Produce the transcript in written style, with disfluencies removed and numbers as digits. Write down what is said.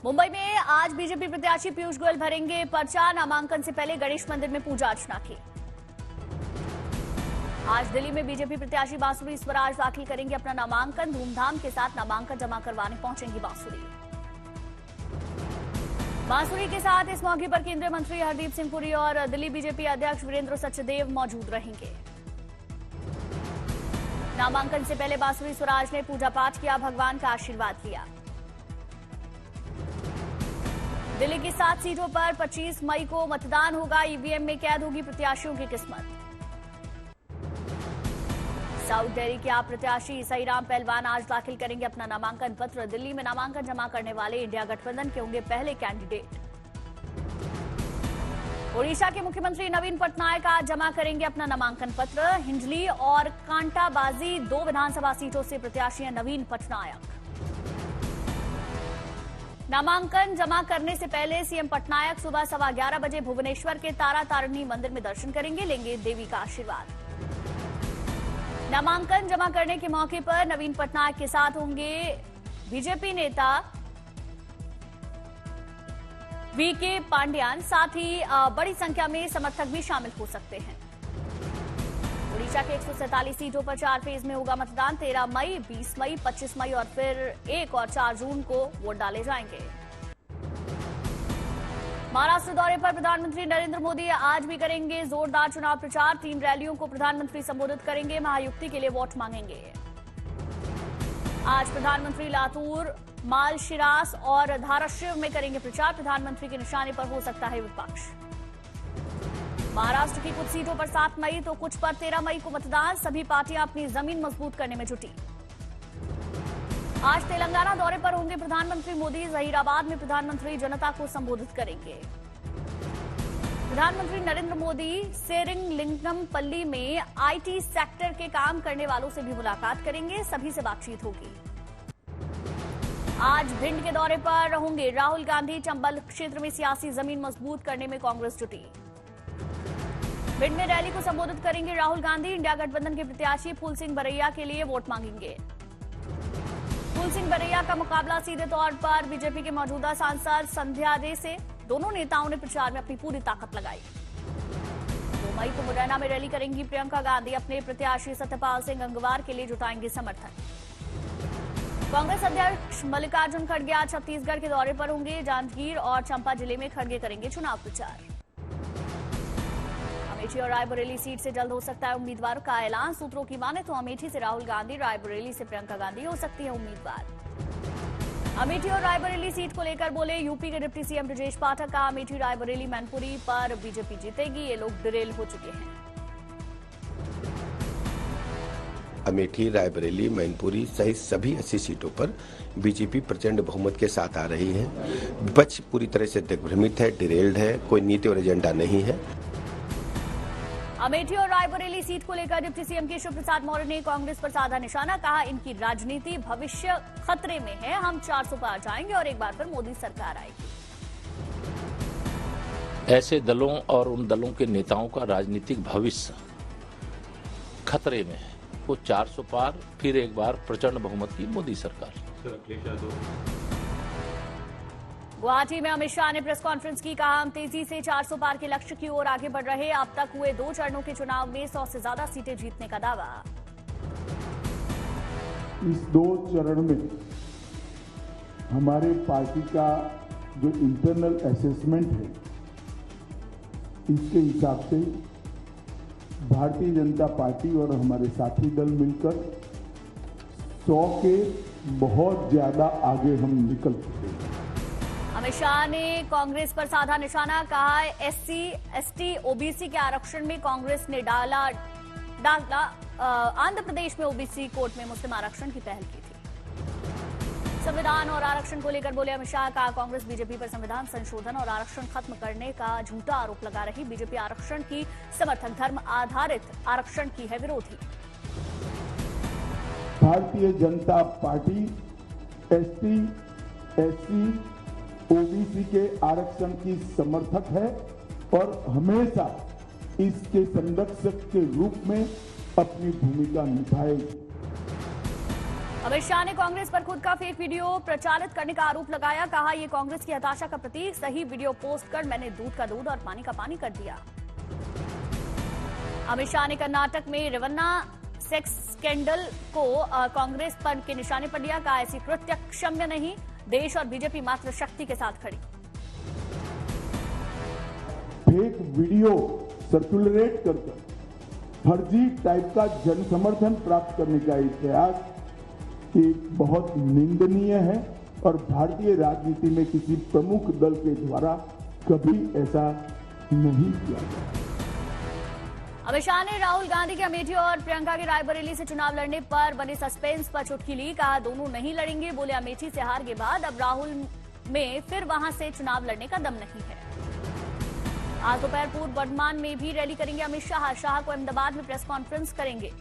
मुंबई में आज बीजेपी प्रत्याशी पीयूष गोयल भरेंगे पर्चा। नामांकन से पहले गणेश मंदिर में पूजा अर्चना की। आज दिल्ली में बीजेपी प्रत्याशी बांसुरी स्वराज दाखिल करेंगे अपना नामांकन। धूमधाम के साथ नामांकन जमा करवाने पहुंचेंगी बांसुरी के साथ इस मौके पर केंद्रीय मंत्री हरदीप सिंह पुरी और दिल्ली बीजेपी अध्यक्ष वीरेंद्र सचदेव मौजूद रहेंगे। नामांकन से पहले बांसुरी स्वराज ने पूजा पाठ किया, भगवान का आशीर्वाद लिया। दिल्ली की 7 सीटों पर 25 मई को मतदान होगा। ईवीएम में कैद होगी प्रत्याशियों की किस्मत। साउथ दिल्ली के आप प्रत्याशी सईराम पहलवान आज दाखिल करेंगे अपना नामांकन पत्र। दिल्ली में नामांकन जमा करने वाले इंडिया गठबंधन के होंगे पहले कैंडिडेट। ओडिशा के मुख्यमंत्री नवीन पटनायक आज जमा करेंगे अपना नामांकन पत्र। हिंजली और कांटाबाजी 2 विधानसभा सीटों से प्रत्याशी हैं नवीन पटनायक। नामांकन जमा करने से पहले सीएम पटनायक सुबह 11:15 बजे भुवनेश्वर के तारा तारिणी मंदिर में दर्शन करेंगे, लेंगे देवी का आशीर्वाद। नामांकन जमा करने के मौके पर नवीन पटनायक के साथ होंगे बीजेपी नेता वीके पांड्यान। साथ ही बड़ी संख्या में समर्थक भी शामिल हो सकते हैं। ओडिशा के 147 सीटों पर 4 फेज में होगा मतदान। 13 मई, 20 मई, 25 मई और फिर 1 और 4 जून को वोट डाले जाएंगे। महाराष्ट्र दौरे पर प्रधानमंत्री नरेंद्र मोदी आज भी करेंगे जोरदार चुनाव प्रचार। 3 रैलियों को प्रधानमंत्री संबोधित करेंगे, महायुक्ति के लिए वोट मांगेंगे। आज प्रधानमंत्री लातूर, मालशिरास और धाराशिव में करेंगे प्रचार। प्रधानमंत्री के निशाने पर हो सकता है विपक्ष। महाराष्ट्र की कुछ सीटों पर 7 मई तो कुछ पर 13 मई को मतदान। सभी पार्टियां अपनी जमीन मजबूत करने में जुटी। आज तेलंगाना दौरे पर होंगे प्रधानमंत्री मोदी। जहीराबाद में प्रधानमंत्री जनता को संबोधित करेंगे। प्रधानमंत्री नरेंद्र मोदी सेरिंगलिंगमपल्ली में आईटी सेक्टर के काम करने वालों से भी मुलाकात करेंगे, सभी से बातचीत होगी। आज भिंड के दौरे पर होंगे राहुल गांधी। चंबल क्षेत्र में सियासी जमीन मजबूत करने में कांग्रेस जुटी। भिंड में रैली को संबोधित करेंगे राहुल गांधी। इंडिया गठबंधन के प्रत्याशी फूल सिंह बरैया के लिए वोट मांगेंगे। फूल सिंह बरैया का मुकाबला सीधे तौर पर बीजेपी के मौजूदा सांसद संध्या दे से। दोनों नेताओं ने प्रचार में अपनी पूरी ताकत लगाई। 2 मई को मुरैना में रैली करेंगी प्रियंका गांधी। अपने प्रत्याशी सत्यपाल सिंह गंगवार के लिए जुटाएंगे समर्थन। कांग्रेस अध्यक्ष मल्लिकार्जुन खड़गे आज छत्तीसगढ़ के दौरे पर होंगे। जांजगीर और चंपा जिले में खड़गे करेंगे चुनाव प्रचार। अमेठी और रायबरेली सीट से जल्द हो सकता है उम्मीदवारों का ऐलान। सूत्रों की माने तो अमेठी से राहुल गांधी, रायबरेली से प्रियंका गांधी हो सकती है उम्मीदवार। अमेठी और रायबरेली सीट को लेकर बोले यूपी के डिप्टी सीएम ब्रजेश पाठक। का अमेठी रायबरेली मैनपुरी पर बीजेपी जीतेगी, ये लोग डिरेल हो चुके हैं। अमेठी, रायबरेली, मैनपुरी सहित सभी 80 सीटों पर बीजेपी प्रचंड बहुमत के साथ आ रही है। विपक्ष पूरी तरह से दिग्भ्रमित है, डिरेल्ड है, कोई नीति और एजेंडा नहीं है। अमेठी और रायबरेली सीट को लेकर डिप्टी सीएम केशव प्रसाद मौर्य ने कांग्रेस पर साधा निशाना। कहा, इनकी राजनीति भविष्य खतरे में है। हम 400 पार जाएंगे और एक बार फिर मोदी सरकार आएगी। ऐसे दलों और उन दलों के नेताओं का राजनीतिक भविष्य खतरे में है। वो 400 पार, फिर एक बार प्रचंड बहुमत की मोदी सरकार। गुवाहाटी में अमित शाह ने प्रेस कॉन्फ्रेंस की। कहा, हम तेजी से 400 पार के लक्ष्य की ओर आगे बढ़ रहे। अब तक हुए 2 चरणों के चुनाव में 100 से ज्यादा सीटें जीतने का दावा। इस 2 चरण में हमारे पार्टी का जो इंटरनल असेसमेंट है, इसके हिसाब से भारतीय जनता पार्टी और हमारे साथी दल मिलकर 100 के बहुत ज्यादा आगे हम निकल चुके हैं। अमित शाह ने कांग्रेस पर साधा निशाना। कहा, एससी, एसटी, ओबीसी के आरक्षण में कांग्रेस ने डाला आंध्र प्रदेश में ओबीसी कोर्ट में मुस्लिम आरक्षण की पहल की थी। संविधान और आरक्षण को लेकर बोले अमित शाह। कहा, कांग्रेस बीजेपी पर संविधान संशोधन और आरक्षण खत्म करने का झूठा आरोप लगा रही। बीजेपी आरक्षण की समर्थक, धर्म आधारित आरक्षण की है विरोधी। Bharatiya Janata party ST, SC, OBC के आरक्षण की समर्थक है और हमेशा इसके संरक्षक के रूप में अपनी भूमिका निभाएगी। अमित शाह ने कांग्रेस पर खुद का फेक वीडियो प्रचारित करने का आरोप लगाया। कहा, यह कांग्रेस की हताशा का प्रतीक। सही वीडियो पोस्ट कर मैंने दूध का दूध और पानी का पानी कर दिया। अमित शाह ने कर्नाटक में रेवन्ना सेक्स स्कैंडल को कांग्रेस पर के निशाने पर लिया। कहा, ऐसी कृत्य क्षम्य नहीं। देश और बीजेपी मात्र शक्ति के साथ खड़ी। फेक वीडियो सर्कुलेट कर फर्जी टाइप का जन समर्थन प्राप्त करने का एक प्रयास ये बहुत निंदनीय है और भारतीय राजनीति में किसी प्रमुख दल के द्वारा कभी ऐसा नहीं किया गया। अमित शाह ने राहुल गांधी के अमेठी और प्रियंका के रायबरेली से चुनाव लड़ने पर बने सस्पेंस पर चुटकी ली। कहा, दोनों नहीं लड़ेंगे। बोले, अमेठी से हार के बाद अब राहुल में फिर वहां से चुनाव लड़ने का दम नहीं है। आज दोपहर पूर्व वर्धमान में भी रैली करेंगे अमित शाह। शाह को अहमदाबाद में प्रेस कॉन्फ्रेंस करेंगे।